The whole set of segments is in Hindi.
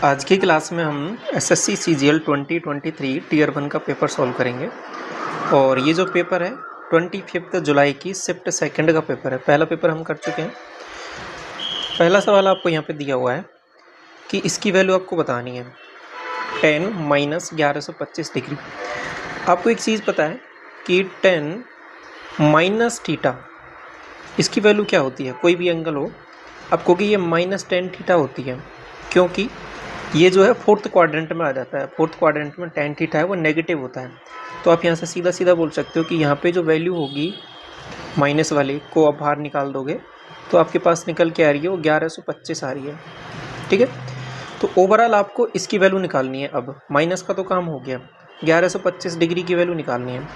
आज की क्लास में हम एसएससी सीजीएल 2023 टीयर 1 का पेपर सॉल्व करेंगे। और ये जो पेपर है 25 जुलाई की शिफ्ट सेकंड का पेपर है। पहला पेपर हम कर चुके हैं। पहला सवाल आपको यहाँ पे दिया हुआ है कि इसकी वैल्यू आपको बतानी है 10 माइनस 1125 डिग्री। आपको एक चीज़ पता है कि 10 माइनस थीटा इसकी वैल्यू क्या होती है। कोई भी एंगल हो आपको कि ये माइनस 10 थीटा होती है, क्योंकि ये जो है फोर्थ क्वाड्रेंट में आ जाता है। फोर्थ क्वाड्रेंट में tan थीटा है वो नेगेटिव होता है। तो आप यहाँ से सीधा सीधा बोल सकते हो कि यहाँ पे जो वैल्यू होगी माइनस वाली को आप बाहर निकाल दोगे तो आपके पास निकल के आ रही है वो 1125 आ रही है। ठीक है, तो ओवरऑल आपको इसकी वैल्यू निकालनी है। अब माइनस का तो काम हो गया, 1125 डिग्री की वैल्यू निकालनी है।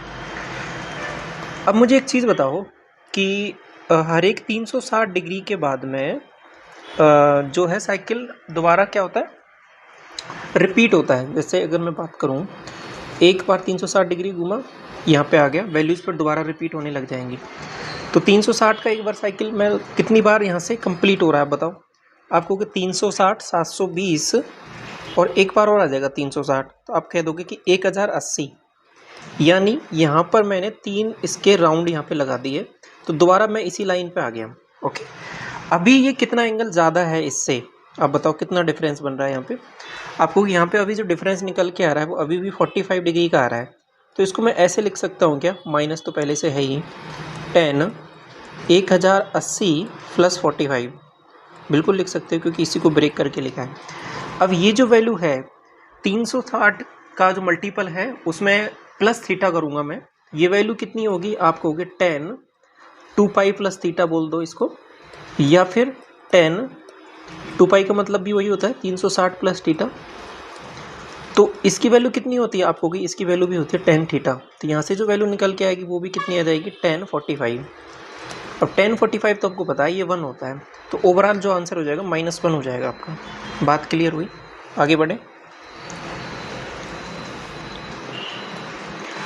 अब मुझे एक चीज़ बताओ कि हर एक 360 डिग्री के बाद में जो है साइकिल दोबारा क्या होता है, रिपीट होता है। जैसे अगर मैं बात करूं, एक बार 360 डिग्री घूमा, यहाँ पे आ गया, वैल्यूज़ पर दोबारा रिपीट होने लग जाएंगी। तो 360 का एक बार साइकिल में कितनी बार यहाँ से कंप्लीट हो रहा है बताओ आपको कि 360, 720 और एक बार और आ जाएगा 360, तो आप कह दोगे कि 1080। यानी यहाँ पर मैंने 3 इसके राउंड यहाँ पे लगा दिए, तो दोबारा मैं इसी लाइन पे आ गया। ओके, अभी ये कितना एंगल ज़्यादा है इससे, आप बताओ कितना डिफरेंस बन रहा है यहाँ पे। आपको यहाँ पे अभी जो डिफरेंस निकल के आ रहा है वो अभी भी 45 डिग्री का आ रहा है। तो इसको मैं ऐसे लिख सकता हूँ क्या, माइनस तो पहले से है ही, 10 1080 प्लस 45 बिल्कुल लिख सकते हो, क्योंकि इसी को ब्रेक करके लिखा है। अब ये जो वैल्यू है 360 का जो मल्टीपल है उसमें प्लस थीटा करूँगा मैं, ये वैल्यू कितनी होगी, आप कहोगे 10 2 प्लस थीटा बोल दो इसको, या फिर 10 2 का मतलब भी वही होता है 360 प्लस थीटा। तो इसकी वैल्यू कितनी होती है आपको कि इसकी वैल्यू भी होती है 10 थीटा। तो यहाँ से जो वैल्यू निकल के आएगी वो भी कितनी आ जाएगी 1045। अब 1045 तो आपको पता है ये 1 होता है, तो ओवरऑल जो आंसर हो जाएगा -1 हो जाएगा आपका। बात क्लियर हुई, आगे बढ़े।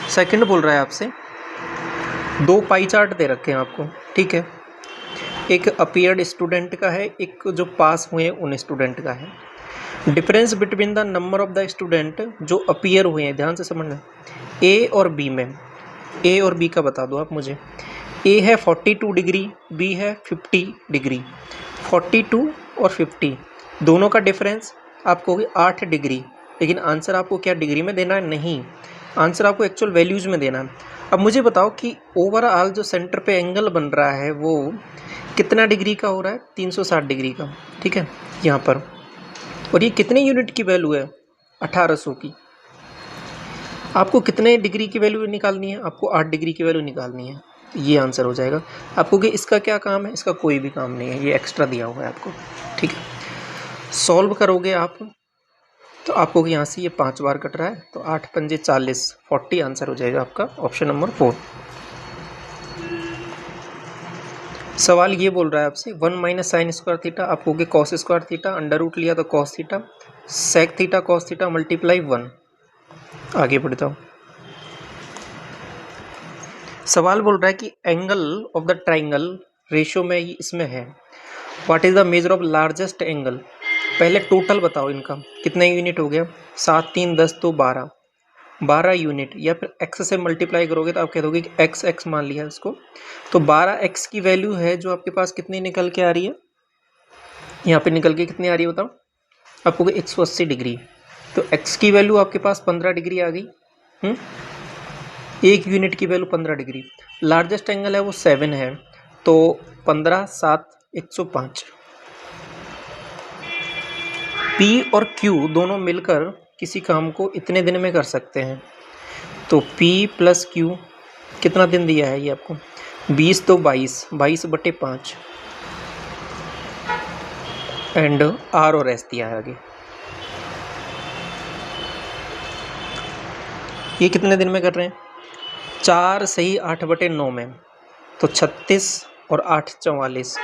सेकंड बोल रहा है आपसे, 2 पाई चार्ट दे रखे हैं आपको, ठीक है। एक अपीयर्ड स्टूडेंट का है, एक जो पास हुए उन स्टूडेंट का है। Difference between the number of the student जो अपीयर हुए हैं, ध्यान से समझना, ए और बी में, ए और बी का बता दो आप मुझे। ए है 42 डिग्री, बी है 50 डिग्री। 42 और 50 दोनों का डिफरेंस आपको होगी 8 डिग्री। लेकिन आंसर आपको क्या डिग्री में देना है, नहीं, आंसर आपको एक्चुअल वैल्यूज़ में देना है। अब मुझे बताओ कि ओवरऑल जो सेंटर पे एंगल बन रहा है वो कितना डिग्री का हो रहा है, 360 डिग्री का, ठीक है यहाँ पर। और ये कितने यूनिट की वैल्यू है, 1800 की। आपको कितने डिग्री की वैल्यू निकालनी है, आपको 8 डिग्री की वैल्यू निकालनी है। ये आंसर हो जाएगा आपको कि इसका क्या काम है, इसका कोई भी काम नहीं है, ये एक्स्ट्रा दिया हुआ है आपको, ठीक है। सॉल्व करोगे आप तो आपको यहाँ से ये 5 बार कट रहा है, तो 8 पंजे 40, 40 आंसर हो जाएगा आपका ऑप्शन नंबर 4। सवाल ये बोल रहा है आपसे 1 माइनस साइन स्क्वायर थीटा, आपको कि cos square theta, under root लिया तो cos theta, sec theta cos theta multiply 1। आगे बढ़ता हूँ। सवाल बोल रहा है कि angle of the triangle ratio में इसमें है, what is the measure of largest angle. पहले टोटल बताओ इनका कितने यूनिट हो गया, 7 3 10 तो 12 यूनिट, या फिर x से मल्टीप्लाई करोगे तो आप कह दोगे कि x मान लिया इसको। तो 12x की वैल्यू है जो आपके पास कितनी निकल के आ रही है, यहाँ पे निकल के कितनी आ रही है बताओ आपको, 180 डिग्री। तो x की वैल्यू आपके पास 15 डिग्री आ गई। एक यूनिट की वैल्यू 15 डिग्री। लार्जेस्ट एंगल है वो 7 है, तो 15 7 105। P और Q दोनों मिलकर किसी काम को इतने दिन में कर सकते हैं, तो P प्लस Q कितना दिन दिया है ये आपको, 20 तो 22/5 एंड R और S दिया है आगे। ये कितने दिन में कर रहे हैं, 4 सही 8/9 में, तो 36 और 8 44,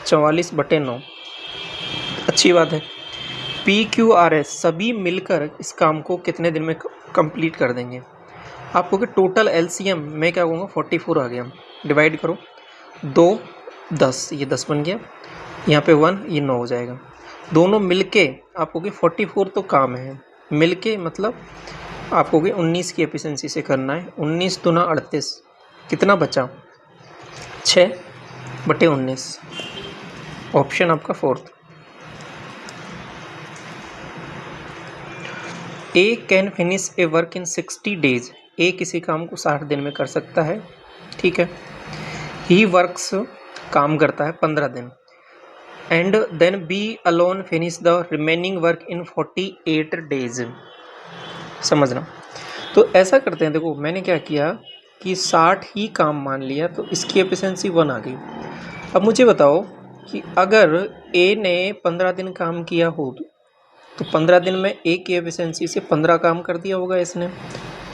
44/9। अच्छी बात है। PQRS सभी मिलकर इस काम को कितने दिन में कंप्लीट कर देंगे। आपको कि टोटल LCM मैं क्या कहूँगा 44 आ गया, डिवाइड करो 2 10, ये 10 बन गया, यहाँ पे 1 ये 9 हो जाएगा। दोनों मिलके आपको कि 44 तो काम है, मिलके मतलब आपको कि 19 की एफिशिएंसी से करना है। 19 दूना 38, कितना बचा 6/19। ऑप्शन आपका fourth. A can finish a work in 60 days. A किसी काम को 60 दिन में कर सकता है, ठीक है। ही वर्क्स काम करता है 15 दिन। And then B alone finish the remaining work in 48 days. समझना। तो ऐसा करते हैं, देखो मैंने क्या किया कि 60 ही काम मान लिया, तो इसकी एफिशिएंसी 1 आ गई। अब मुझे बताओ कि अगर ए ने 15 दिन काम किया हो तो 15 दिन में ए की एफिशिएंसी से 15 काम कर दिया होगा इसने।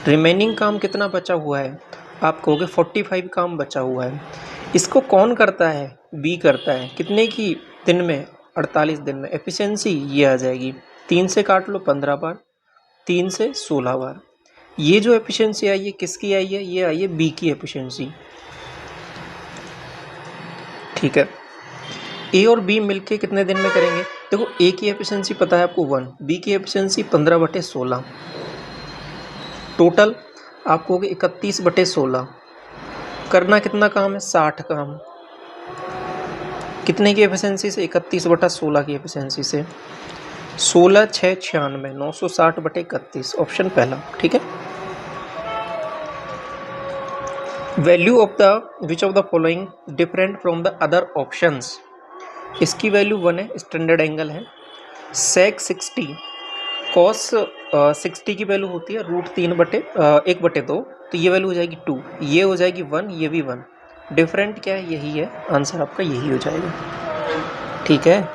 रिमेनिंग काम कितना बचा हुआ है, आप कहोगे 45 काम बचा हुआ है। इसको कौन करता है, बी करता है। कितने की दिन में, 48 दिन में। एफिशिएंसी ये आ जाएगी, 3 से काट लो 15 बार, 3 से 16 बार। ये जो एफिशिएंसी आई है किसकी आई है, ये आई है बी की एफिशिएंसी, ठीक है। ए और बी मिलके कितने दिन में करेंगे, देखो ए की एफिशिएंसी पता है आपको 1, बी की एफिशिएंसी 15/16, टोटल आपको होगी 31/16। करना कितना काम है, 60 काम। कितने की एफिशिएंसी से, 31/16 की एफिशिएंसी से। 16 6 96, 960/31, ऑप्शन पहला, ठीक है। Value of the which of the following different from the other options. इसकी वैल्यू 1 है, स्टैंडर्ड एंगल है। सेक 60, कॉस 60 की वैल्यू होती है √3/1/2, तो ये वैल्यू हो जाएगी 2, ये हो जाएगी 1, ये भी 1। डिफरेंट क्या है, यही है आंसर आपका, यही हो जाएगा, ठीक है।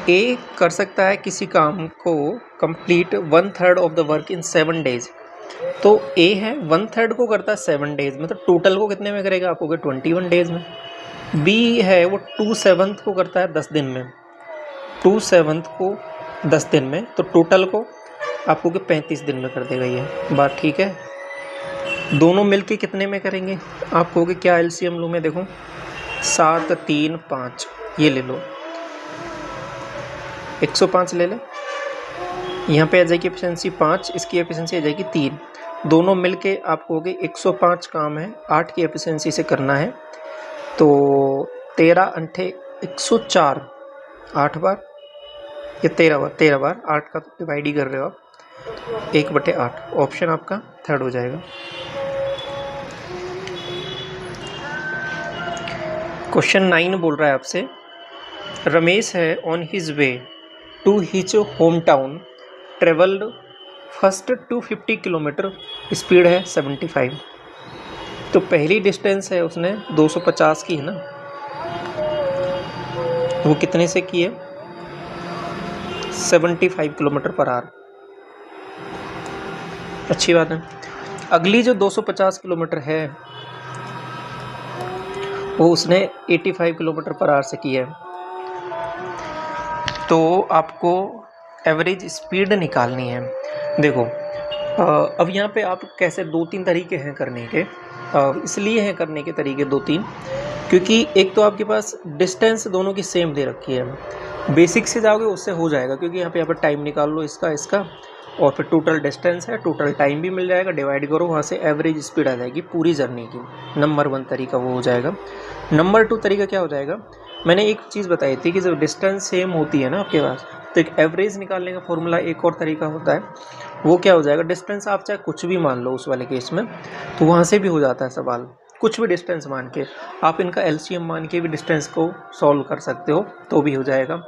ए कर सकता है किसी काम को complete 1/3 of the work in 7 days. तो ए है 1/3 को करता है 7 डेज में, तो टोटल को कितने में करेगा, आपको 21 डेज में। बी है वो 2/7 को करता है 10 दिन में, 2/7 को 10 दिन में, तो टोटल को आपको 35 दिन में कर देगा ये बात, ठीक है। दोनों मिलके कितने में करेंगे, आप कहोगे क्या एलसीएम लूँ मैं, देखो 7 3 5, ये ले लो 105 ले ले। यहाँ पे आ जाएगी एफिशिएंसी 5, इसकी एफिशिएंसी आ जाएगी 3। दोनों मिलके आप कहोगे 105 काम है, 8 की एफिशिएंसी से करना है, तो 13 अंठे 104, 8 बार या 13 बार, 8 का तो डिवाइड ही कर रहे हो आप, 1/8। ऑप्शन आपका थर्ड हो जाएगा। क्वेश्चन 9 बोल रहा है आपसे, रमेश है on his way to his home town, travelled first 250 kilometre, speed है 75। तो पहली डिस्टेंस है उसने 250 की है ना, वो कितने से की है, 75 km/h। अच्छी बात है। अगली जो 250 किलोमीटर है वो उसने 85 km/h से की है। तो आपको एवरेज स्पीड निकालनी है। देखो अब यहाँ पे आप कैसे, 2-3 तरीके हैं करने के, इसलिए हैं करने के तरीके 2-3, क्योंकि एक तो आपके पास डिस्टेंस दोनों की सेम दे रखी है। बेसिक से जाओगे उससे हो जाएगा, क्योंकि यहाँ पे टाइम निकाल लो इसका, और फिर टोटल डिस्टेंस है, टोटल टाइम भी मिल जाएगा, डिवाइड करो, वहाँ से एवरेज स्पीड आ जाएगी पूरी जर्नी की। नंबर 1 तरीका वो हो जाएगा। नंबर 2 तरीका क्या हो जाएगा, मैंने एक चीज़ बताई थी कि जब डिस्टेंस सेम होती है ना आपके पास, तो एक एवरेज निकालने का फॉर्मूला एक और तरीका होता है, वो क्या हो जाएगा, डिस्टेंस आप चाहे कुछ भी मान लो उस वाले केस में, तो वहाँ से भी हो जाता है सवाल। कुछ भी डिस्टेंस मान के आप इनका एलसीएम मान के भी डिस्टेंस को सॉल्व कर सकते हो, तो भी हो जाएगा।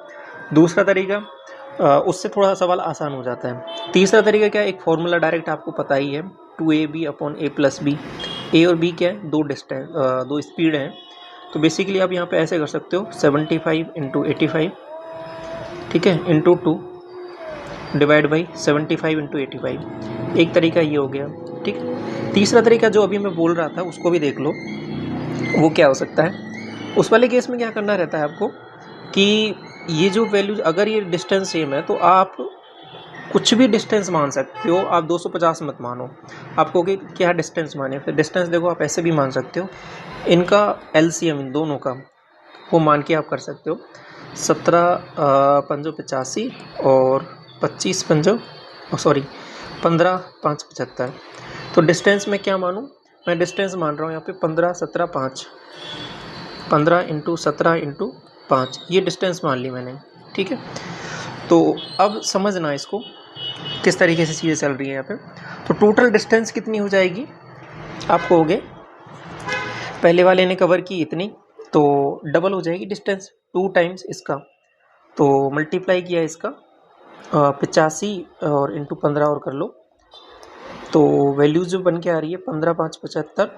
दूसरा तरीका, उससे थोड़ा सवाल आसान हो जाता है। तीसरा तरीका क्या है, एक फॉर्मूला डायरेक्ट आपको पता ही है, 2ab/a+b। ए और बी क्या है, दो स्पीड हैं, तो बेसिकली आप यहाँ पे ऐसे कर सकते हो, 75 × 85, ठीक है, × 2 डिवाइड बाई 75 × 85। एक तरीका ये हो गया, ठीक है। तीसरा तरीका जो अभी मैं बोल रहा था उसको भी देख लो, वो क्या हो सकता है। उस वाले केस में क्या करना रहता है आपको कि ये जो वैल्यू, अगर ये डिस्टेंस सेम है तो आप कुछ भी डिस्टेंस मान सकते हो, आप 250 मत मानो। आपको क्या डिस्टेंस माने, फिर डिस्टेंस देखो आप ऐसे भी मान सकते हो, इनका एलसीएम इन दोनों का वो मान के आप कर सकते हो। 17 पंजो 85 और 25 पंजो 15 5 75। तो डिस्टेंस में क्या मानूँ, मैं डिस्टेंस मान रहा हूँ यहाँ पे 15 17 5, 15 इंटू 17 इंटू 5, ये डिस्टेंस मान ली मैंने, ठीक है। तो अब समझना इसको किस तरीके से चीज़ें चल रही है यहाँ पे। तो टोटल डिस्टेंस कितनी हो जाएगी, आप कहोगे पहले वाले ने कवर की इतनी, तो डबल हो जाएगी डिस्टेंस, 2 टाइम्स इसका। तो मल्टीप्लाई किया इसका 85 और इंटू 15 और कर लो, तो वैल्यूज जो बन के आ रही है 15 5 75,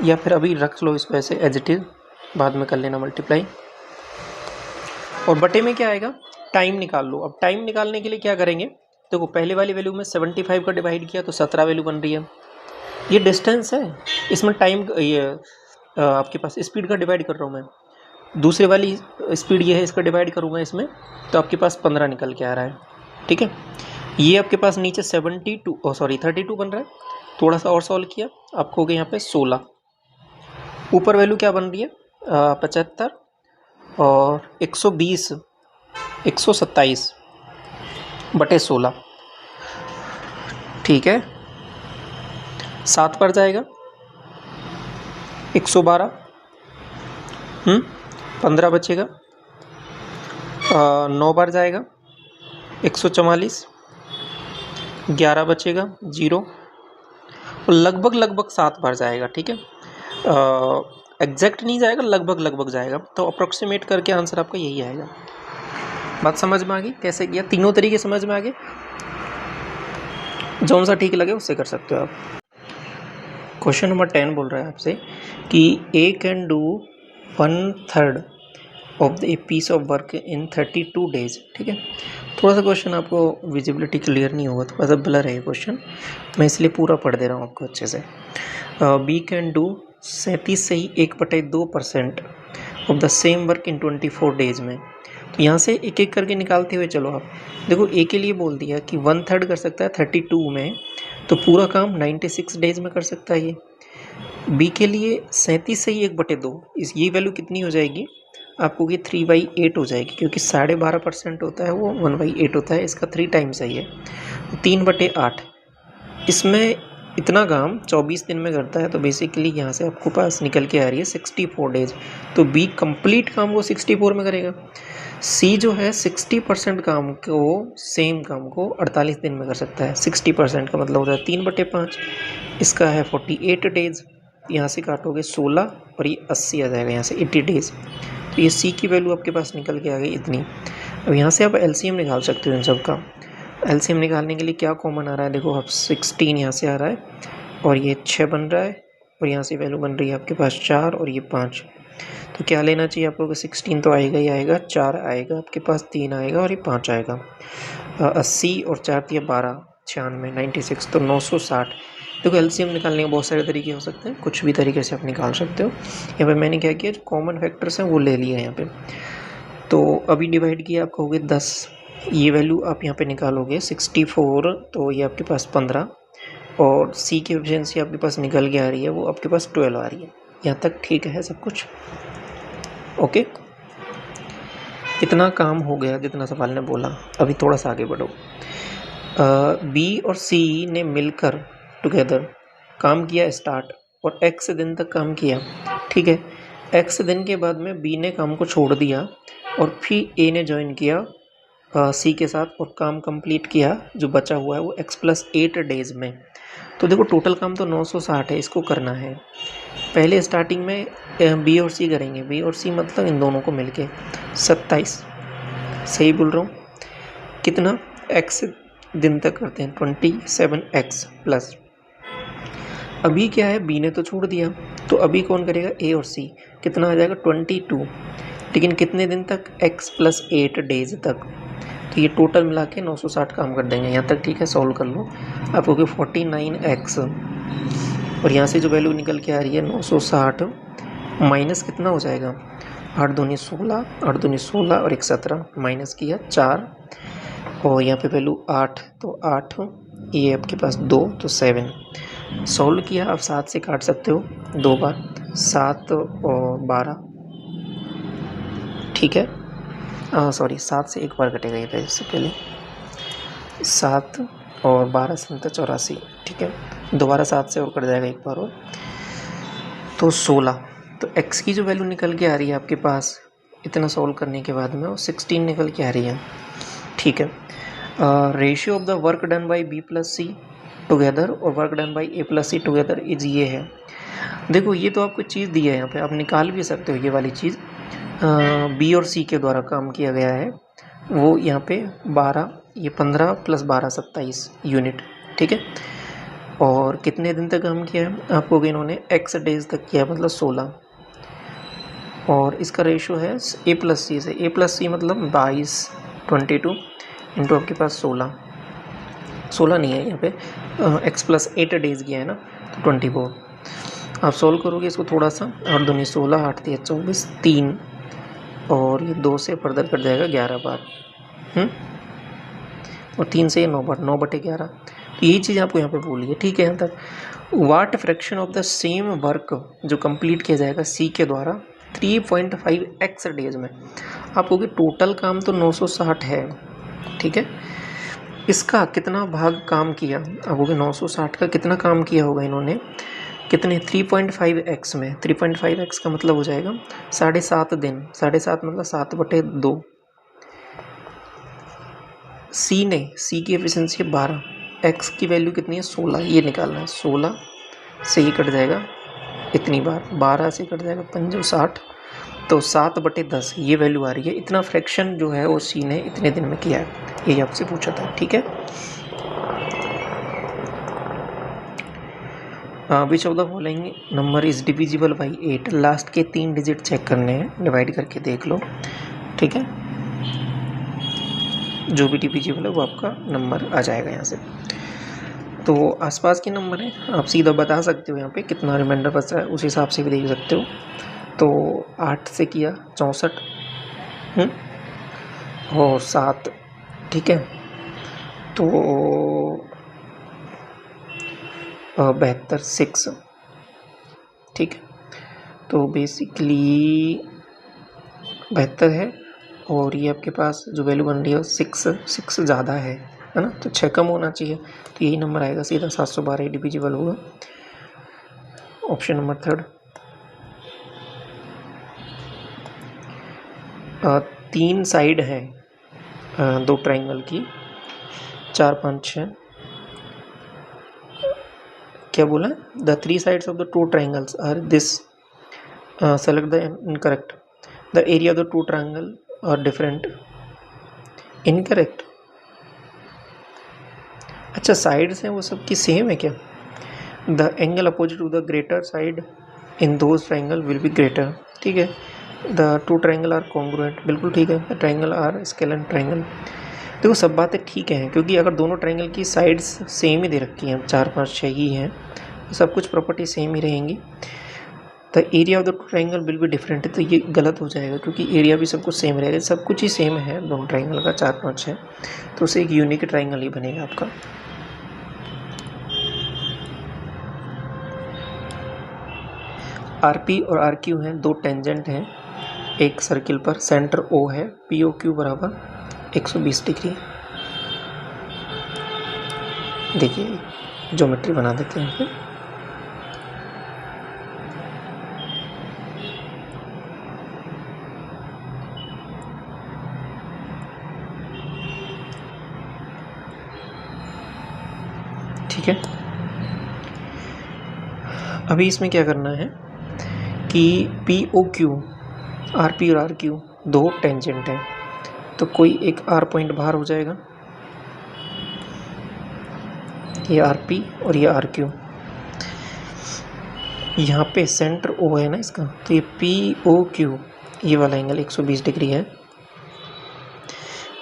या फिर अभी रख लो इसको ऐसे एज इट इज, बाद में कर लेना मल्टीप्लाई। और बटे में क्या आएगा, टाइम निकाल लो। अब टाइम निकालने के लिए क्या करेंगे, देखो पहले वाली वैल्यू में 75 का डिवाइड किया तो 17 वैल्यू बन रही है, ये डिस्टेंस है। इसमें टाइम ये आपके पास स्पीड का डिवाइड कर रहा हूँ मैं, दूसरे वाली स्पीड ये है, इसका डिवाइड करूँगा इसमें तो आपके पास 15 निकल के आ रहा है, ठीक है। ये आपके पास नीचे 32 बन रहा है, थोड़ा सा और सॉल्व किया आपको हो गया यहाँ पे 16। ऊपर वैल्यू क्या बन रही है 75 और 120 127 बटे 16, ठीक है। 7 पर जाएगा 112, 15 बचेगा, 9 बार जाएगा 144, 11 बचेगा 0, और लगभग 7 बार जाएगा, ठीक है। एग्जैक्ट नहीं जाएगा, लगभग जाएगा, तो अप्रोक्सीमेट करके आंसर आपका यही आएगा। बात समझ में आ गई कैसे किया, तीनों तरीके समझ में आ गए, जौन सा ठीक लगे उससे कर सकते हो आप। क्वेश्चन नंबर 10 बोल रहा है आपसे कि A can do 1/3 of the piece of work in 32 days, ठीक है। थोड़ा सा क्वेश्चन आपको विजिबिलिटी क्लियर नहीं होगा, थोड़ा सा ब्लर है ये क्वेश्चन, मैं इसलिए पूरा पढ़ दे रहा हूँ आपको अच्छे से। बी कैन डू 37 से ही 1/2% of the same work in 24 days में। तो यहाँ से एक एक करके निकालते हुए चलो आप। देखो ए के लिए बोल दिया कि 1/3 कर सकता है 32 में, तो पूरा काम 96 डेज में कर सकता है ये। बी के लिए 37 से ही 1/2, इस ये वैल्यू कितनी हो जाएगी आपको कि 3/8 हो जाएगी, क्योंकि 12.5% होता है वो 1/8 होता है, इसका 3 टाइम्स है ये, 3/8। इसमें इतना काम 24 दिन में करता है, तो बेसिकली यहाँ से आपको पास निकल के आ रही है 64 डेज। तो बी कंप्लीट काम वो 64 में करेगा। सी जो है 60% काम को, सेम काम को 48 दिन में कर सकता है। 60% का मतलब होता है 3/5, इसका है 48 डेज। यहाँ से काटोगे 16 और ये 80 आ जाएगा, यहाँ से 80 डेज। तो ये सी की वैल्यू आपके पास निकल के आ गई इतनी। अब यहाँ से आप एलसीएम निकाल सकते हो इन सब का। एलसीएम निकालने के लिए क्या कॉमन आ रहा है, देखो अब 16 यहाँ से आ रहा है और ये 6 बन रहा है, और यहाँ से वैल्यू बन रही है आपके पास 4 और ये 5। तो क्या लेना चाहिए आपको, 16 तो आएगा ही आएगा, 4 आएगा आपके पास, 3 आएगा और ये 5 आएगा। 80 और 4 दिया 12, 96, 96, तो 960। देखो एलसीएम निकालने के बहुत सारे तरीके हो सकते हैं, कुछ भी तरीके से आप निकाल सकते हो। यहाँ पे मैंने क्या किया, जो कॉमन फैक्टर्स हैं वो ले लिया यहाँ पे। तो अभी डिवाइड किया आप कहोगे 10, ये वैल्यू आप यहाँ पे निकालोगे 64, तो ये आपके पास 15, और सी की एफिशिएंसी आपके पास निकल के आ रही है, वो आपके पास 12 आ रही है। यहाँ तक ठीक है सब कुछ, ओके। इतना काम हो गया जितना सवाल ने बोला। अभी थोड़ा सा आगे बढ़ो। बी और सी ने मिलकर टुगेदर काम किया स्टार्ट, और एक्स दिन तक काम किया, ठीक है। एक्स दिन के बाद में बी ने काम को छोड़ दिया और फिर ए ने ज्वाइन किया सी के साथ और काम कंप्लीट किया, जो बचा हुआ है वो x+8 डेज में। तो देखो टोटल काम तो 960 है, इसको करना है। पहले स्टार्टिंग में बी और सी करेंगे, बी और सी मतलब इन दोनों को मिलके 27, सही बोल रहा हूँ, कितना x दिन तक करते हैं 27x प्लस। अभी क्या है, बी ने तो छोड़ दिया, तो अभी कौन करेगा, ए और सी, कितना आ जाएगा 22, लेकिन कितने दिन तक, x+8 डेज तक। तो ये टोटल मिला के 960 काम कर देंगे। यहाँ तक ठीक है, सॉल्व कर लो आपको कि 49x, और यहाँ से जो वैल्यू निकल के आ रही है 960 माइनस कितना हो जाएगा, 8 दूनी 16, 8 दूनी 16 और 1 17, माइनस किया 4, और यहाँ पे वैल्यू 8, तो 8, ये आपके पास 2, तो 7। सॉल्व किया, आप 7 से काट सकते हो 2 बार, 7 और 12, ठीक है। सॉरी 7 से एक बार कटेगा ये पहले से पहले, 7 और 12 7 84, ठीक है। दोबारा 7 से और कट जाएगा एक बार और, तो 16। तो x की जो वैल्यू निकल के आ रही है आपके पास इतना सॉल्व करने के बाद में, वो 16 निकल के आ रही है, ठीक है। Ratio of the work done by B plus C together और work done by A plus C together is ये है। देखो ये तो आपको चीज़ दी है यहाँ पे, आप निकाल भी सकते हो ये वाली चीज़। बी और सी के द्वारा काम किया गया है वो यहाँ पे 12, ये 15 + 12 27 यूनिट, ठीक है। और कितने दिन तक काम किया है आपको, इन्होंने x डेज तक किया है, मतलब 16। और इसका रेशो है ए प्लस सी से, ए प्लस सी मतलब 22 22 इंटू आपके पास 16 नहीं है यहाँ पे, x + 8 डेज किया है ना, तो 24। आप सॉल्व करोगे इसको थोड़ा सा, 8 दूनी 16, 8 तिया 24, 3 और ये 2 से फर्दर कट जाएगा 11 बार, और 3 से 9 बार, 9/11। तो यही चीज़ आपको यहाँ पे बोली है, ठीक है। यहाँ तक what fraction of the same work जो कंप्लीट किया जाएगा सी के द्वारा 3.5x डेज में। आपको कि टोटल काम तो 960 है, ठीक है। इसका कितना भाग काम किया, आपको कि 960 का कितना काम किया होगा इन्होंने, कितने 3.5x में, 3.5x का मतलब हो जाएगा 7.5 दिन, 7.5 मतलब 7/2। सी की एफिशिएंसी है 12, x की वैल्यू कितनी है 16, ये निकालना है। 16 से ये कट जाएगा इतनी बार, 12 से कट जाएगा 5 60, तो 7/10 ये वैल्यू आ रही है। इतना फ्रैक्शन जो है वो सी ने इतने दिन में किया है, यही आपसे पूछा था, ठीक है। Which of the following number is divisible by 8, last के 3 डिजिट चेक करने हैं, डिवाइड करके देख लो, ठीक है। जो भी डिविजिबल है वो आपका नंबर आ जाएगा यहाँ से। तो आसपास के नंबर है, आप सीधा बता सकते हो यहाँ पे कितना रिमाइंडर बच रहा है, उस हिसाब से भी देख सकते हो। तो 8 से किया 64 और 7, ठीक है। तो 72 6, ठीक है। तो बेसिकली 72 है, और ये आपके पास जो वैल्यू बन रही है 6 ज़्यादा है ना, तो 6 कम होना चाहिए, तो यही नंबर आएगा सीधा 712 डिविजिबल होगा। Option number 3। 3 साइड है 2 ट्राइंगल की, 4 5 6, क्या बोला, the 3 sides of the 2 triangles are this, select the incorrect, the area of the 2 triangle are different, incorrect. अच्छा साइड्स हैं वो सबकी सेम है क्या, the angle opposite to the greater side in those triangle will be greater, ठीक है। द 2 ट्राइंगल आर कॉन्ग्रुएंट, बिल्कुल ठीक है। The triangle are scalene triangle, देखो सब बातें ठीक हैं, क्योंकि अगर दोनों ट्राइंगल की साइड्स सेम ही दे रखी हैं, 4 5 6 ही हैं, तो सब कुछ प्रॉपर्टी सेम ही रहेंगी। The area of the 2 triangle will be different, तो ये गलत हो जाएगा, क्योंकि एरिया भी सब कुछ सेम रहेगा, सब कुछ ही सेम है दोनों ट्राइंगल का 4 5 6, तो उसे एक यूनिक ट्राइंगल ही बनेगा आपका। आरपी और आरक्यू हैं 2 टेंजेंट हैं एक सर्किल पर, सेंटर ओ है, पी ओ क्यू बराबर 120 डिग्री। देखिए ज्योमेट्री बना देते हैं फिर। ठीक है, अभी इसमें क्या करना है कि P O Q, R P और आर क्यू 2 टेंजेंट हैं, तो कोई एक आर पॉइंट बाहर हो जाएगा, ये आर पी और ये आर क्यू। यहाँ पे सेंटर ओ है ना इसका, तो ये पी ओ क्यू ये वाला एंगल 120 डिग्री है।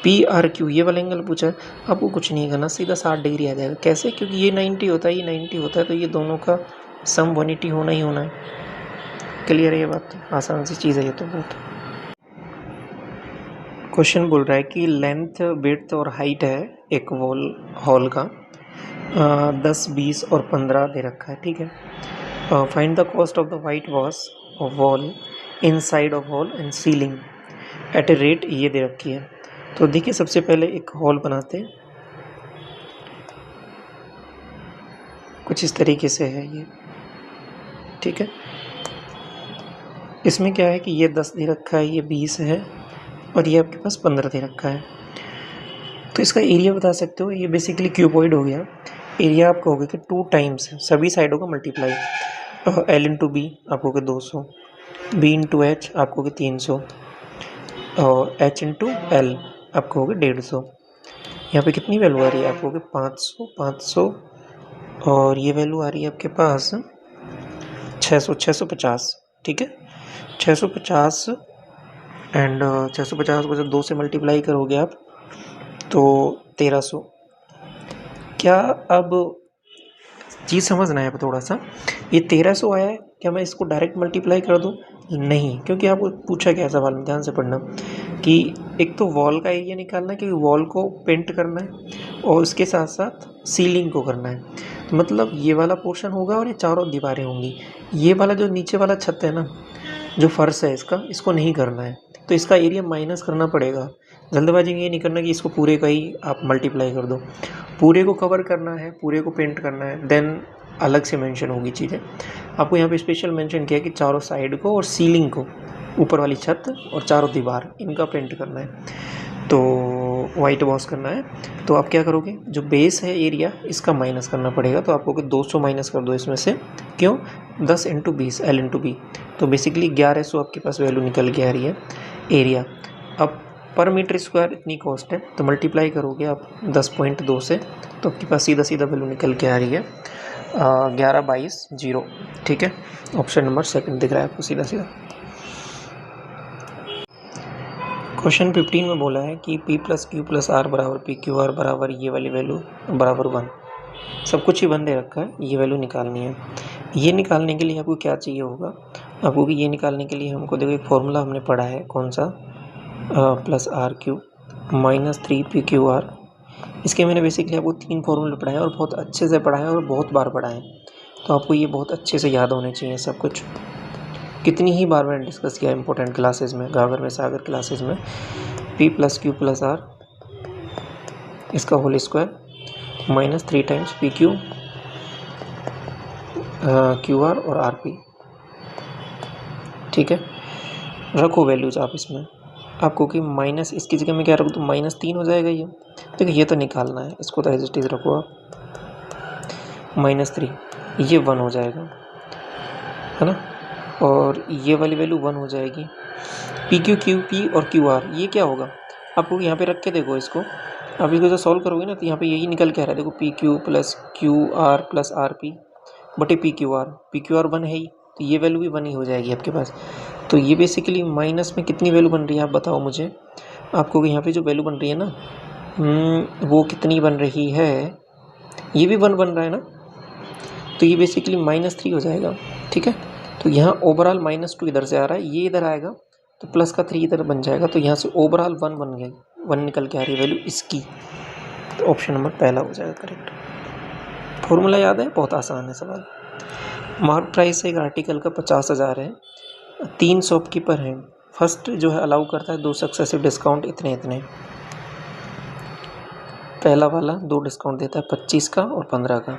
पी आर क्यू ये वाला एंगल पूछा है, आपको कुछ नहीं करना, सीधा 60 डिग्री आ जाएगा। कैसे, क्योंकि ये 90 होता है, ये 90 होता है, तो ये दोनों का सम 180 होना ही होना है। क्लियर है ये बात, आसान सी चीज़ है ये तो बहुत। क्वेश्चन बोल रहा है कि लेंथ विड्थ और हाइट है एक वॉल हॉल का, 10 20 और 15 दे रखा है, ठीक है। Find the cost of the white wash of wall inside of wall and ceiling. At a rate ये दे रखी है। तो देखिए सबसे पहले एक होल बनाते हैं, कुछ इस तरीके से है ये, ठीक है। इसमें क्या है कि ये 10 दे रखा है, ये 20 है और ये आपके पास 15 दे रखा है। तो इसका एरिया बता सकते हो, ये बेसिकली क्यूबॉइड हो गया। एरिया आप कहोगे कि 2 टाइम्स सभी साइडों का मल्टीप्लाई, L इंटू बी आप कहोगे 200, B इंटू एच आप कहोगे 300 और H इंटू एल आप कहोगे 150। यहाँ पे कितनी वैल्यू आ रही है, आप कहोगे 500 500 और ये वैल्यू आ रही है आपके पास 600 650, ठीक है। 650 एंड 650 को जब 2 से मल्टीप्लाई करोगे आप तो 1300। क्या अब चीज़ समझना है थोड़ा सा, ये 1300 आया है, क्या मैं इसको डायरेक्ट मल्टीप्लाई कर दूँ? नहीं, क्योंकि आपको पूछा क्या सवाल में, ध्यान से पढ़ना, कि एक तो वॉल का एरिया निकालना है, क्योंकि वॉल को पेंट करना है और उसके साथ साथ सीलिंग को करना है। तो मतलब ये वाला पोर्शन होगा और ये चारों दीवारें होंगी। ये वाला जो नीचे वाला छत है ना, जो फर्श है इसको नहीं करना है, तो इसका एरिया माइनस करना पड़ेगा। जल्दबाजी में ये नहीं करना कि इसको पूरे का ही आप मल्टीप्लाई कर दो, पूरे को कवर करना है, पूरे को पेंट करना है, देन अलग से मेंशन होगी चीज़ें। आपको यहाँ पे स्पेशल मेंशन किया कि चारों साइड को और सीलिंग को, ऊपर वाली छत और चारों दीवार, इनका पेंट करना है, तो वाइट वॉश करना है। तो आप क्या करोगे, जो बेस है एरिया इसका माइनस करना पड़ेगा। तो आपको 200 माइनस कर दो इसमें से, क्यों, 10 इंटू 20 L इंटू बी, तो बेसिकली 1100 आपके पास वैल्यू निकल के आ रही है एरिया। अब पर मीटर स्क्वायर इतनी कॉस्ट है, तो मल्टीप्लाई करोगे आप 10.2 से, तो आपके पास सीधा सीधा वैल्यू निकल के आ रही है 11/20, ठीक है। ऑप्शन नंबर सेकंड दिख रहा है आपको सीधा सीधा। क्वेश्चन 15 में बोला है कि P + Q + R बराबर PQR बराबर ये वाली वैल्यू बराबर 1, सब कुछ ही 1 दे रखा है, ये वैल्यू निकालनी है। ये निकालने के लिए आपको क्या चाहिए होगा, आपको भी ये निकालने के लिए हमको देखो एक फॉर्मूला हमने पढ़ा है, कौन सा, +RQ - 3PQR। इसके मैंने बेसिकली आपको 3 फॉर्मूले पढ़ाए और बहुत अच्छे से पढ़ाए और बहुत बार पढ़ाए, तो आपको ये बहुत अच्छे से याद होने चाहिए सब कुछ। कितनी ही बार मैंने डिस्कस किया इंपॉर्टेंट क्लासेस में, गागर में सागर क्लासेस में। P + Q + R इसका whole square - 3 times PQ QR और RP, ठीक है। रखो वैल्यूज आप इसमें, आपको कि माइनस इसकी जगह में क्या रख दूँ, -3 हो जाएगा ये। देखिए ये तो निकालना है, इसको तो एज इट इज़ रखो आप, -3, ये 1 हो जाएगा, है ना, और ये वाली वैल्यू 1 हो जाएगी। PQ QP और QR ये क्या होगा, आपको यहाँ पे रख के देखो इसको, आप इसको जो सॉल्व करोगे ना, तो यहाँ पे यही निकल के आ रहा है, देखो PQ + QR + RP बटे PQR 1 है ही, तो ये वैल्यू भी 1 ही हो जाएगी आपके पास। तो ये बेसिकली माइनस में कितनी वैल्यू बन रही है आप बताओ मुझे, आपको यहाँ पे जो वैल्यू बन रही है ना, वो कितनी बन रही है, ये भी 1 बन रहा है ना, तो ये बेसिकली -3 हो जाएगा, ठीक है। तो यहाँ ओवरऑल -2 इधर से आ रहा है, ये इधर आएगा तो प्लस का 3 इधर बन जाएगा, तो यहाँ से ओवरऑल 1 बन गया, 1 निकल के आ रही है वैल्यू इसकी। तो ऑप्शन नंबर पहला हो जाएगा करेक्ट। फॉर्मूला याद है, बहुत आसान है सवाल। मार्क प्राइस एक आर्टिकल का 50,000 है, 3 शॉपकीपर हैं, फर्स्ट जो है अलाउ करता है 2 सक्सेसिव डिस्काउंट इतने इतने, पहला वाला 2 डिस्काउंट देता है 25 का और 15 का,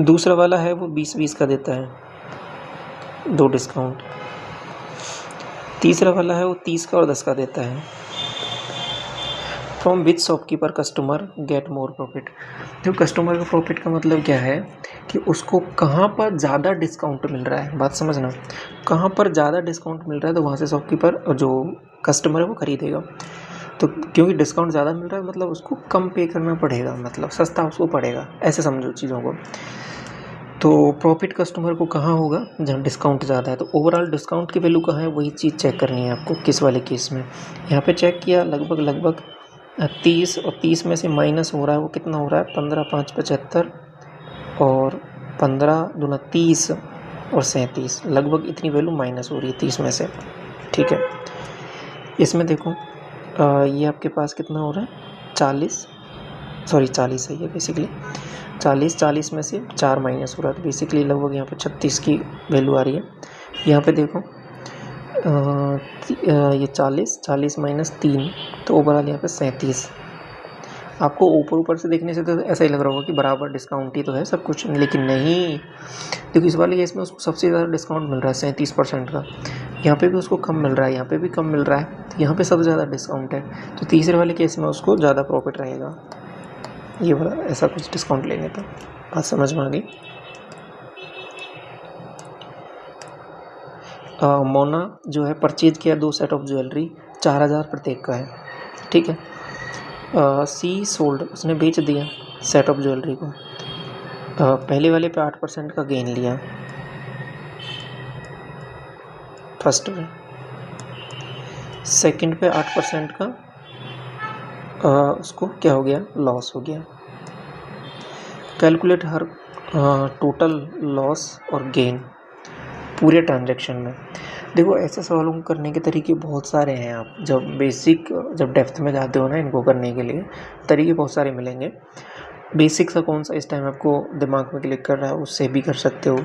दूसरा वाला है वो 20-20 का देता है 2 डिस्काउंट, तीसरा वाला है वो 30 का और 10 का देता है। From which shopkeeper customer get more profit. तो कस्टमर का प्रॉफिट का मतलब क्या है कि उसको कहाँ पर ज़्यादा डिस्काउंट मिल रहा है, बात समझना, कहाँ पर ज़्यादा डिस्काउंट मिल रहा है तो वहाँ से शॉपकीपर जो कस्टमर है वो खरीदेगा। तो क्योंकि डिस्काउंट ज़्यादा मिल रहा है मतलब उसको कम पे करना पड़ेगा, मतलब सस्ता उसको पड़ेगा, ऐसे समझो चीज़ों को। तो प्रॉफिट कस्टमर को कहाँ होगा, जहाँ डिस्काउंट ज़्यादा है। तो ओवरऑल डिस्काउंट की वैल्यू कहाँ है, वही चीज़ चेक करनी है आपको किस वाले केस में। यहाँ पे चेक किया लगभग 30 और 30 में से माइनस हो रहा है, वो कितना हो रहा है 15 5 75 और 15 दूना 30 और 37, लगभग इतनी वैल्यू माइनस हो रही है 30 में से, ठीक है। इसमें देखो ये आपके पास कितना हो रहा है 40 है ये बेसिकली 40 में से 4 माइनस हो रहा है, तो बेसिकली लगभग यहाँ पे 36 की वैल्यू आ रही है। यहाँ पे देखो ये 40 माइनस 3, तो ओवरऑल यहाँ पे 37। आपको ऊपर से देखने से तो ऐसा ही लग रहा होगा कि बराबर डिस्काउंट ही तो है सब कुछ, लेकिन नहीं। क्योंकि इस वाले केस में उसको सबसे ज़्यादा डिस्काउंट मिल रहा है 37% का। यहाँ पे भी उसको कम मिल रहा है, यहाँ पे भी कम मिल रहा है, तो यहाँ पे सबसे ज़्यादा डिस्काउंट है, तो तीसरे वाले केस में उसको ज़्यादा प्रॉफिट रहेगा ये वाला, ऐसा कुछ डिस्काउंट लेने पर। बात समझ में आ गई। मोना जो है परचेज किया 2 सेट ऑफ ज्वेलरी, 4000 प्रत्येक का है, ठीक है। सी सोल्ड, उसने बेच दिया सेट ऑफ ज्वेलरी को। पहले वाले पे 8% का गेन लिया फर्स्ट में, सेकंड पे 8% का उसको क्या हो गया, लॉस हो गया। कैलकुलेट हर टोटल लॉस और गेन पूरे ट्रांजैक्शन में। देखो ऐसे सवालों को करने के तरीके बहुत सारे हैं। आप जब डेप्थ में जाते हो ना इनको करने के लिए, तरीके बहुत सारे मिलेंगे। बेसिक सा कौन सा इस टाइम आपको दिमाग में क्लिक कर रहा है उससे भी कर सकते हो,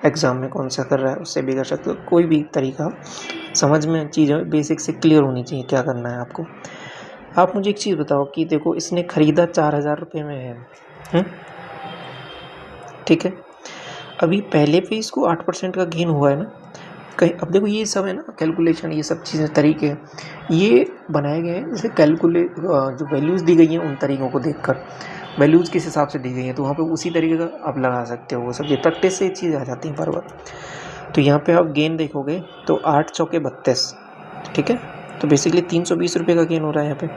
एग्ज़ाम में कौन सा कर रहा है उससे भी कर सकते हो। कोई भी तरीका समझ में चीज़ें बेसिक से क्लियर होनी चाहिए क्या करना है आपको। आप मुझे एक चीज़ बताओ कि देखो इसने ख़रीदा 4000 रुपये में है, ठीक है। अभी पहले पे इसको 8% का गेन हुआ है ना कहीं। अब देखो ये सब है ना कैलकुलेशन, ये सब चीज़ें तरीके ये बनाए गए हैं जैसे जो वैल्यूज़ दी गई हैं उन तरीक़ों को देखकर, वैल्यूज़ किस हिसाब से दी गई हैं तो वहाँ पे उसी तरीके का आप लगा सकते हो। वो सब ये प्रैक्टिस से चीज़ आ जाती है बार बार। तो यहाँ पे आप गेन देखोगे तो 8 चौके 32, ठीक है। तो बेसिकली 320 रुपये का गेन हो रहा है यहाँ पे।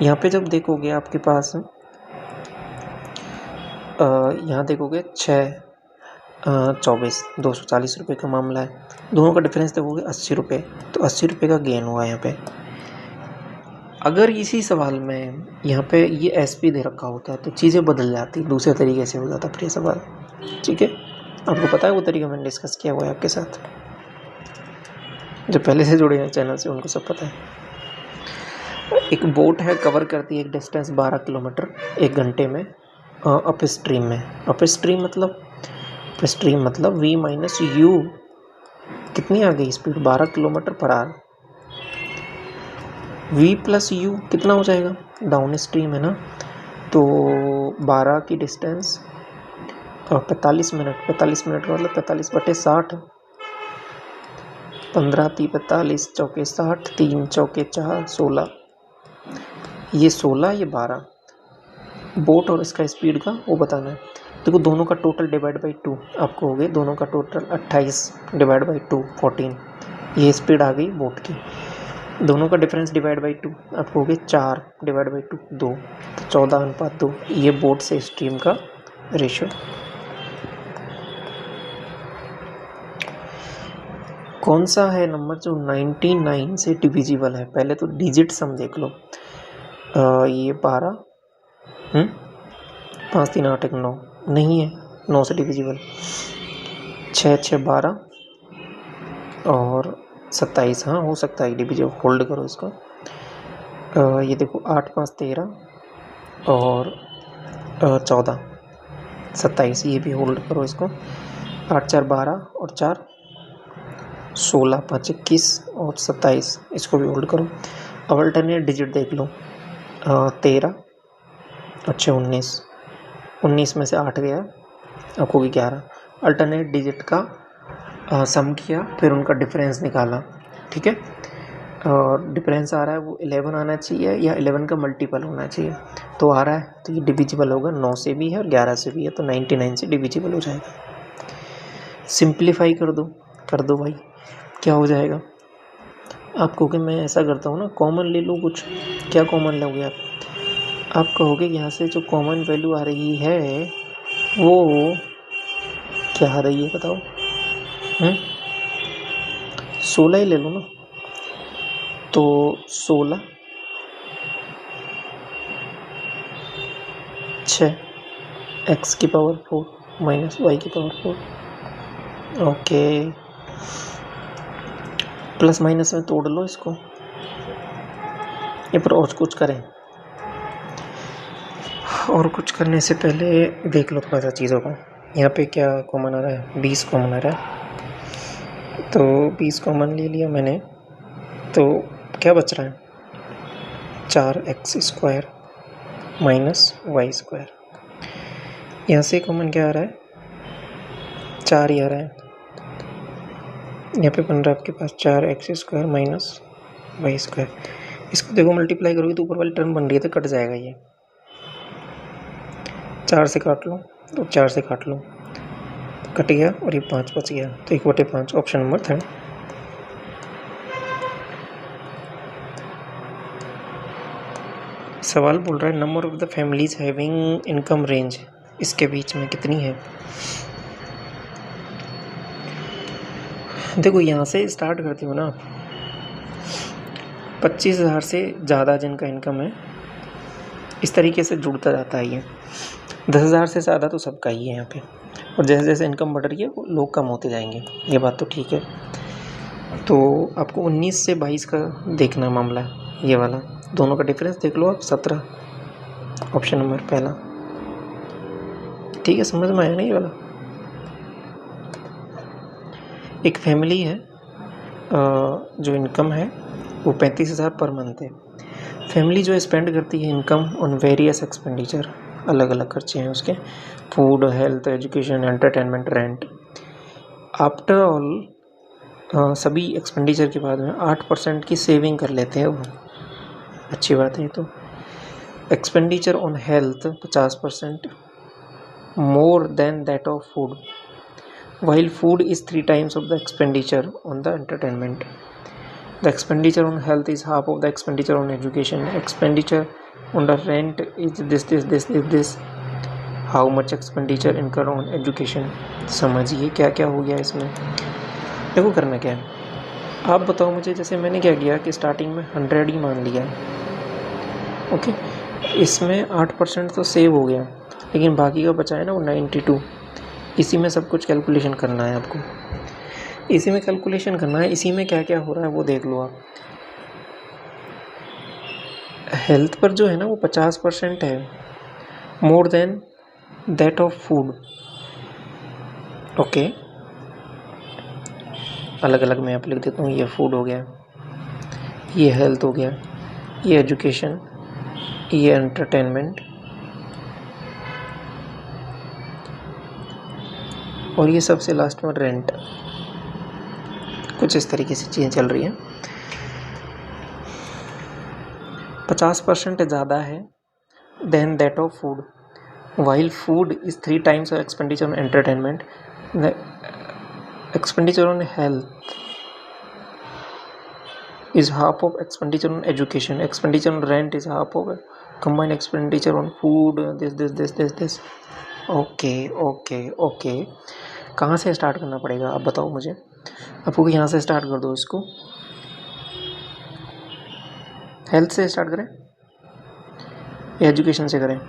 यहाँ पे जब देखोगे आपके पास यहाँ देखोगे 6-24 240 रुपये का मामला है। दोनों का डिफरेंस देखोगे 80 रुपये, तो 80 रुपये का गेन हुआ है यहाँ पे। अगर इसी सवाल में यहाँ पे ये एसपी दे रखा होता है तो चीज़ें बदल जाती, दूसरे तरीके से हो जाता फिर ये सवाल, ठीक है। आपको पता है वो तरीका मैंने डिस्कस किया हुआ है आपके साथ, जो पहले से जुड़े हैं चैनल से उनको सब पता है। एक बोट है, कवर करती है एक डिस्टेंस 12 किलोमीटर 1 घंटे में अप स्ट्रीम में। अप स्ट्रीम मतलब v माइनस यू, कितनी आ गई speed, 12 kilometre per hour. v plus you कितना हो जाएगा, डाउन स्ट्रीम है ना, तो 12 की डिस्टेंस 45 मिनट का मतलब 45/60, 15 × 3 45 चौके 60, 3 चौके 4 16, ये 16 ये 12। बोट और इसका स्पीड का वो बताना है। देखो दोनों का टोटल डिवाइड बाई 2 आपको हो गए, दोनों का टोटल 28 डिवाइड बाई 2 14, ये स्पीड आ गई बोट की। दोनों का डिफरेंस डिवाइड बाई 2 आपको हो गए 4 डिवाइड बाई 2 2, तो 14:2 ये बोट से स्ट्रीम का रेशियो। कौन सा है नंबर जो 99 से डिविजिबल है। पहले तो डिजिट सम देख लो। ये 12 5 3 8 1 9 नहीं है, 9 से डिविजिबल। 6 6 12 और 27, हाँ हो सकता है डिविजिबल, होल्ड करो इसको। ये देखो 8 5 13 और 14 27, ये भी होल्ड करो इसको। 8 4 12 और 4 16, 5 21 और 27, इसको भी होल्ड करो। अब अल्टरनेट डिजिट देख लो। 13 और 6 19, 19 में से 8 गया, आपको 11। अल्टरनेट डिजिट का सम किया, फिर उनका डिफरेंस निकाला, ठीक है। और डिफरेंस आ रहा है वो 11 आना चाहिए या 11 का मल्टीपल होना चाहिए, तो आ रहा है तो ये डिविजिबल होगा। 9 से भी है और 11 से भी है, तो 99 से डिविजिबल हो जाएगा। सिंप्लीफाई कर दो भाई, क्या हो जाएगा। आप कहोगे मैं ऐसा करता हूँ ना, कॉमन ले लो कुछ। क्या कॉमन लोगे आप कहोगे यहाँ से जो कॉमन वैल्यू आ रही है वो क्या आ रही है बताओ। 16 ही ले लो ना, तो 16 6 x की पावर 4 माइनस y की पावर 4। ओके, प्लस माइनस में तोड़ लो इसको, ये पर और कुछ करें। और कुछ करने से पहले देख लो थोड़ा सा चीज़ों को। यहाँ पे क्या कॉमन आ रहा है, 20 कॉमन आ रहा है, तो 20 कॉमन ले लिया मैंने। तो क्या बच रहा है, 4x² माइनस y²। यहाँ से कॉमन क्या आ रहा है, 4 ही आ रहा है। यहाँ पे बन रहा है आपके पास 4x² माइनस y²। इसको देखो मल्टीप्लाई करोगे तो ऊपर वाली टर्म बन रही है तो कट जाएगा ये, 4 से काट लो तो 4 से काट लो, कट गया और ये 5 बच गया, तो 1/5 ऑप्शन नंबर 3। सवाल बोल रहा है number of the families having income range, इसके बीच में कितनी है। देखो यहाँ से स्टार्ट करते हो ना, 25,000 से ज़्यादा जिनका इनकम है, इस तरीके से जुड़ता जाता है ये। 10,000 से ज़्यादा तो सबका ही है यहाँ पे, और जैसे जैसे इनकम बढ़ रही है वो लोग कम होते जाएंगे, ये बात तो ठीक है। तो आपको 19 से 22 का देखना मामला है, ये वाला दोनों का डिफरेंस देख लो आप, 17 ऑप्शन नंबर पहला। ठीक है, समझ में आया ना ये वाला। एक फैमिली है जो इनकम है वो 35,000 पर मंथ है। फैमिली जो स्पेंड करती है इनकम ऑन वेरियस एक्सपेंडिचर, अलग अलग खर्चे हैं उसके, food, health, education, entertainment, rent. After all सभी एक्सपेंडिचर के बाद में 8% की सेविंग कर लेते हैं वो, अच्छी बात है। तो expenditure on health 50% more than that of food, while food is 3 times of the expenditure on the entertainment. The expenditure on health is half of the expenditure on education. Expenditure on the rent is this. How much expenditure incur on education? समझिए क्या क्या हो गया इसमें। देखो करना क्या है, आप बताओ मुझे। जैसे मैंने क्या किया कि स्टार्टिंग में 100 ही मान लिया, ओके। इसमें 8% तो सेव हो गया, लेकिन बाकी का बचा है ना वो 92। इसी में सब कुछ कैलकुलेशन करना है आपको, इसी में कैलकुलेशन करना है। इसी में क्या क्या हो रहा है वो देख लो आप। हेल्थ पर जो है ना वो 50% है, more than that of food, okay. अलग अलग मैं आप लिख देता हूँ, ये फूड हो गया, ये हेल्थ हो गया, ये एजुकेशन, ये एंटरटेनमेंट, और ये सबसे लास्ट में रेंट। कुछ इस तरीके से चीज़ें चल रही हैं। 50% ज़्यादा है than that of food, while food is 3 times of expenditure on entertainment. The expenditure on health is half of expenditure on education. Expenditure on rent is half of combined expenditure on food, this. Okay okay okay, कहाँ से स्टार्ट करना पड़ेगा आप बताओ मुझे। आपको यहाँ से स्टार्ट कर दो इसको, हेल्थ से स्टार्ट करें या एजुकेशन से करें।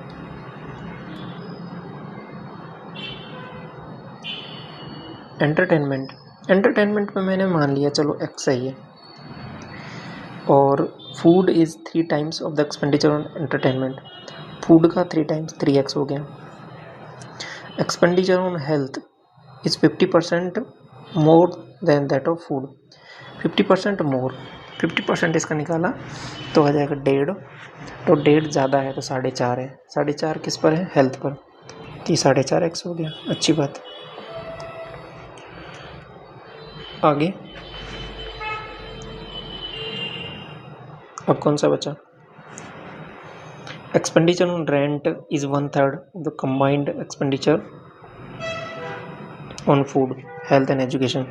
एंटरटेनमेंट में मैंने मान लिया चलो एक्स सही है, और food is 3 times of the expenditure on entertainment, food का 3 times 3x हो गया। Expenditure on health is 50% more than that of food, 50% मोर, 50% इसका निकाला तो आ जाएगा 1.5, तो 1.5 ज़्यादा है तो 4.5 है, 4.5 किस पर है, हेल्थ पर, तो 4.5x हो गया, अच्छी बात। आगे अब कौन सा बचा, expenditure on rent is 1/3 of the combined expenditure on food, health and education.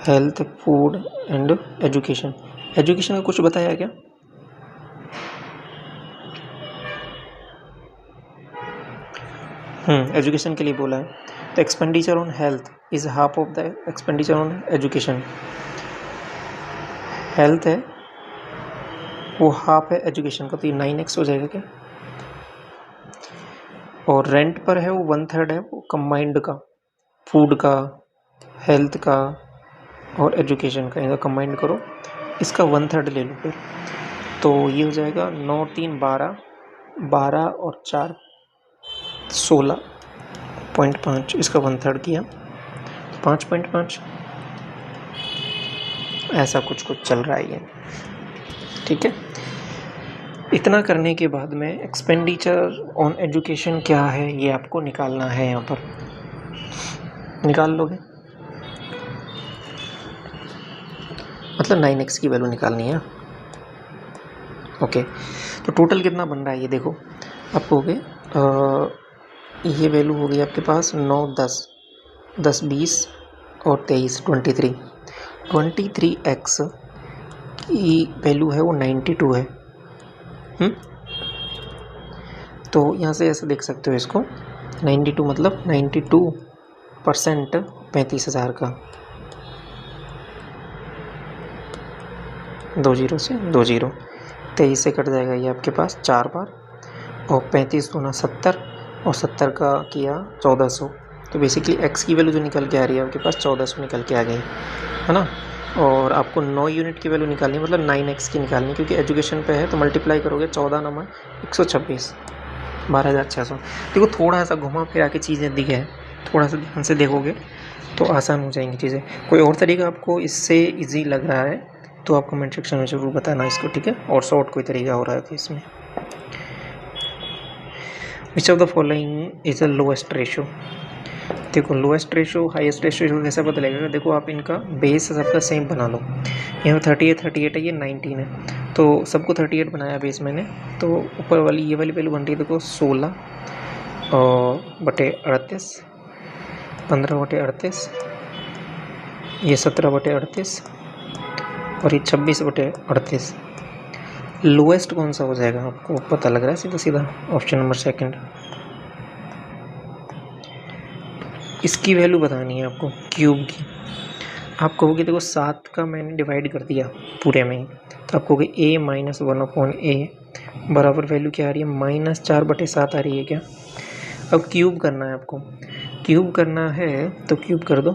Health, food and education, education का कुछ बताया क्या, एजुकेशन के लिए बोला है। तो expenditure on health is half of the expenditure on education, health है वो हाफ है एजुकेशन का, तो ये 9x हो जाएगा क्या। और रेंट पर है वो 1/3 है वो कंबाइंड का, फूड का, हेल्थ का और एजुकेशन का, इनका कंबाइंड करो, इसका 1/3 ले लो फिर, तो ये हो जाएगा 9 3 12, 12 और 4 16.5, इसका 1/3 किया 5.5, ऐसा कुछ चल रहा है ये। ठीक है। इतना करने के बाद में एक्सपेंडिचर ऑन एजुकेशन क्या है ये आपको निकालना है, यहाँ पर निकाल लोगे, मतलब 9x की वैल्यू निकालनी है। ओके, तो टोटल कितना बन रहा है ये देखो, आपको हो गए ये वैल्यू हो गई आपके पास 9, 10, 10, 20 और 23, 23। 23x की वैल्यू है वो 92 है। तो यहाँ से ऐसे देख सकते हो इसको, 92 मतलब 92% 35,000 का, 20 से 20, 23 से कट जाएगा ये आपके पास 4 बार, और 35 दूना 70, और 70 का किया 1400। तो बेसिकली x की वैल्यू जो निकल के आ रही है आपके पास 1400 निकल के आ गई है ना। और आपको 9 यूनिट की वैल्यू निकालनी है, मतलब 9x की निकालनी, क्योंकि एजुकेशन पे है तो मल्टीप्लाई करोगे 14 9 126, 12,600। देखो थोड़ा सा घुमा फिरा के चीज़ें दी है, थोड़ा सा ध्यान से देखोगे तो आसान हो जाएंगी चीज़ें। कोई और तरीका आपको इससे इजी लग रहा है तो आप कमेंट सेक्शन में ज़रूर बताना इसको, ठीक है। और शॉर्ट कोई तरीका हो रहा है तो इसमें which of the following is a lowest ratio. देखो लोएस्ट रेशो हाईएस्ट रेशो कैसे पता लगेगा, देखो आप इनका बेस सबका सेम बना लो। यहाँ 38 है, ये 19 है, तो सबको 38 बनाया बेस मैंने। तो ऊपर वाली ये वाली वैल्यू बन रही है देखो 16 और बटे 38, 15 बटे 38, ये 17 बटे 38 और ये 26 बटे 38। लोएस्ट कौन सा हो जाएगा आपको पता लग रहा है सीधा सीधा, ऑप्शन नंबर सेकंड। इसकी वैल्यू बतानी है आपको क्यूब की। आप कहोगे देखो 7 का मैंने डिवाइड कर दिया पूरे में ही, तो आप कहोगे a - 1/a बराबर वैल्यू क्या आ रही है, -4/7 आ रही है क्या। अब क्यूब करना है आपको, क्यूब करना है तो क्यूब कर दो,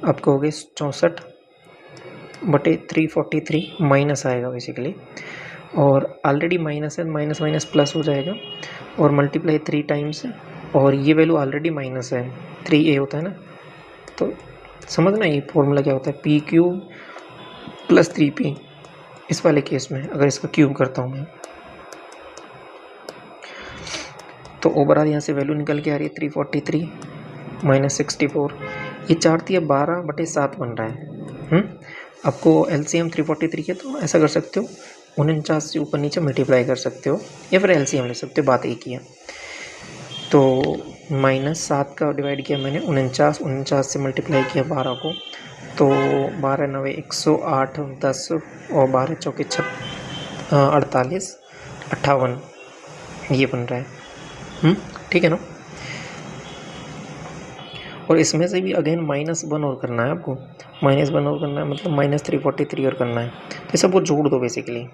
आप कहोगे 64/343 माइनस आएगा बेसिकली, और ऑलरेडी माइनस है, माइनस माइनस प्लस हो जाएगा, और मल्टीप्लाई 3 टाइम्स, और ये वैल्यू ऑलरेडी माइनस है, 3a होता है ना। तो समझना ये फॉर्मूला क्या होता है, p³ + 3p। इस वाले केस में अगर इसका क्यूब करता हूँ मैं तो ओवरऑल यहाँ से वैल्यू निकल के आ रही है 343 - 64, ये 4 × 12/7 बन रहा है। आपको LCM 343 के तो ऐसा कर सकते हो 49 से ऊपर नीचे मल्टीप्लाई कर सकते हो, या फिर LCM ले सकते हो, बात एक ही है। तो -7 का डिवाइड किया मैंने 49 से मल्टीप्लाई किया 12 को, तो 12 × 9 108, 10 और 12 × 4 48, 58 ये बन रहा है। ठीक है ना। और इसमें से भी अगेन -1 और करना है आपको, -1 और करना है, मतलब -343 और करना है। तो सबको जोड़ दो बेसिकली,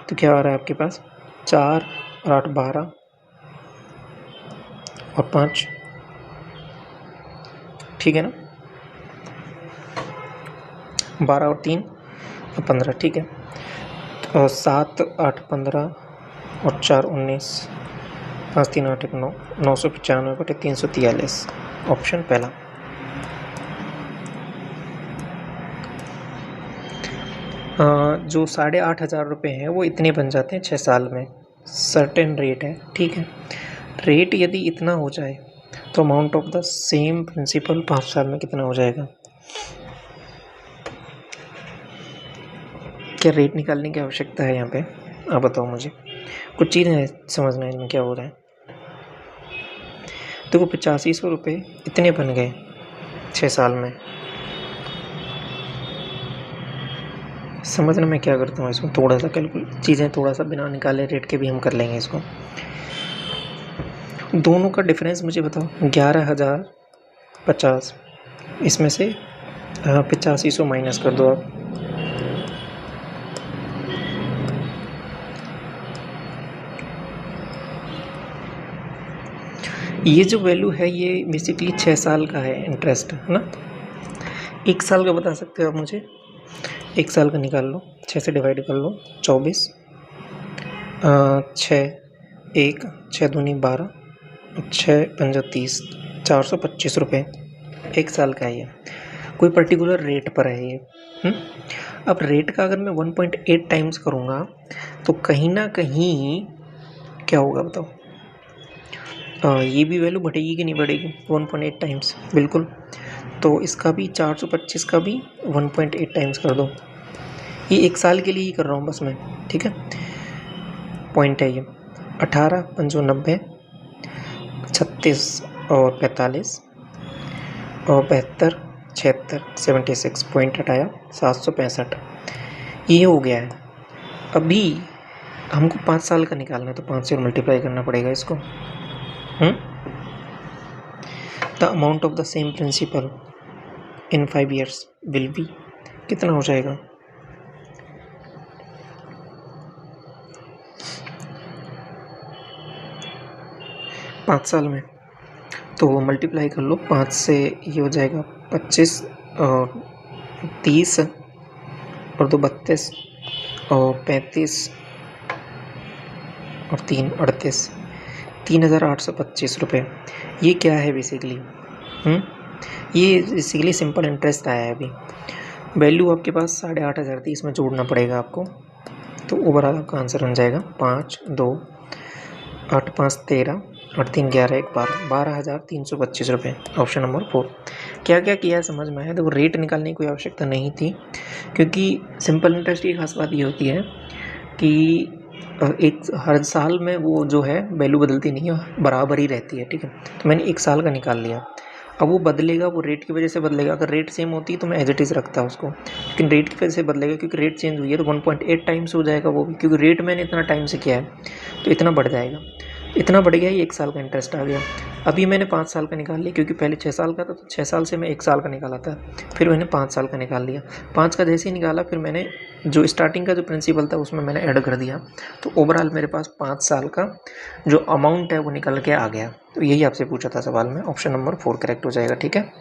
तो क्या आ रहा है आपके पास 4 और 8 12 और 5, ठीक है ना, 12 और 3 और 15, ठीक है। तो 7 8 15 और 4 19, 5 3 8 1 9, 995/343, ऑप्शन पहला। जो 8,500 रुपये हैं वो इतने बन जाते हैं 6 साल में, सर्टेन रेट है, ठीक है। रेट यदि इतना हो जाए तो amount of the same principal 5 साल में कितना हो जाएगा। क्या रेट निकालने की आवश्यकता है यहाँ पे, आप बताओ मुझे, कुछ चीज़ें समझना है इनमें क्या हो रहा है। तो वो 8500 रुपये इतने बन गए 6 साल में। समझना मैं क्या करता हूँ इसमें, थोड़ा सा चीज़ें थोड़ा सा बिना निकाले रेट के भी हम कर लेंगे इसको। दोनों का डिफरेंस मुझे बताओ, 11,050, इसमें से 8500 माइनस कर दो आप, ये जो वैल्यू है ये बेसिकली 6 साल का है इंटरेस्ट, है ना। 1 साल का बता सकते हो आप मुझे, 1 साल का निकाल लो, 6 से डिवाइड कर लो, 24 6 1 6 दूनी 12, 6 5 30, 425 रुपये 1 साल का है ये। कोई पर्टिकुलर रेट पर है ये। अब रेट का अगर मैं 1.8 टाइम्स करूँगा तो कहीं ना कहीं क्या होगा बताओ, ये भी वैल्यू बढ़ेगी कि नहीं बढ़ेगी, 1.8 टाइम्स बिल्कुल। तो इसका भी 425 का भी 1.8 टाइम्स कर दो। ये 1 साल के लिए ही कर रहा हूँ बस मैं, ठीक है। पॉइंट है ये 18 5 90 36 और 45 और 72 76 76 पॉइंट हटाया 765, ये हो गया है। अभी हमको 5 साल का निकालना है तो 5 से और मल्टीप्लाई करना पड़ेगा इसको। The amount of the same principal in 5 years will be, कितना हो जाएगा, पाँच साल में, तो मल्टीप्लाई कर लो 5 से, ये हो जाएगा 25 और 30 और 2 32 और 35 और 3 38, 3,825 रुपये। ये क्या है बेसिकली, ये बेसिकली सिंपल इंटरेस्ट आया है। अभी वैल्यू आपके पास 8,500 थी, इसमें जोड़ना पड़ेगा आपको, तो ओवरऑल आपका आंसर बन जाएगा 5 2 8 5 13 8 3 11 1 12, 12,325 रुपये। Option number 4। क्या क्या किया है समझ में आया। देखो रेट निकालने की कोई आवश्यकता नहीं थी, क्योंकि सिंपल इंटरेस्ट की खास बात ये होती है कि एक हर साल में वो जो है वैल्यू बदलती नहीं है, बराबर ही रहती है, ठीक है। तो मैंने 1 साल का निकाल लिया। अब वो बदलेगा, वो रेट की वजह से बदलेगा। अगर रेट सेम होती तो मैं एज इट इज़ रखता उसको, लेकिन रेट की वजह से बदलेगा क्योंकि रेट चेंज हुई है, तो 1.8 टाइम्स हो जाएगा वो भी, क्योंकि रेट मैंने इतना टाइम से किया है तो इतना बढ़ जाएगा। इतना बढ़ गया, ये 1 साल का इंटरेस्ट आ गया। अभी मैंने 5 साल का निकाल लिया, क्योंकि पहले 6 साल का था, तो 6 साल से मैं 1 साल का निकाला था, फिर मैंने 5 साल का निकाल लिया। 5 का जैसे ही निकाला, फिर मैंने जो स्टार्टिंग का जो प्रिंसिपल था उसमें मैंने ऐड कर दिया, तो ओवरऑल मेरे पास 5 साल का जो अमाउंट है वो निकल के आ गया। तो यही आपसे पूछा था सवाल में, ऑप्शन नंबर 4 करेक्ट हो जाएगा, ठीक है।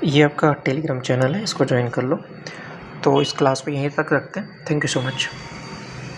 ये आपका टेलीग्राम चैनल है, इसको ज्वाइन कर लो। तो इस क्लास को यहीं तक रखते हैं। Thank you so much.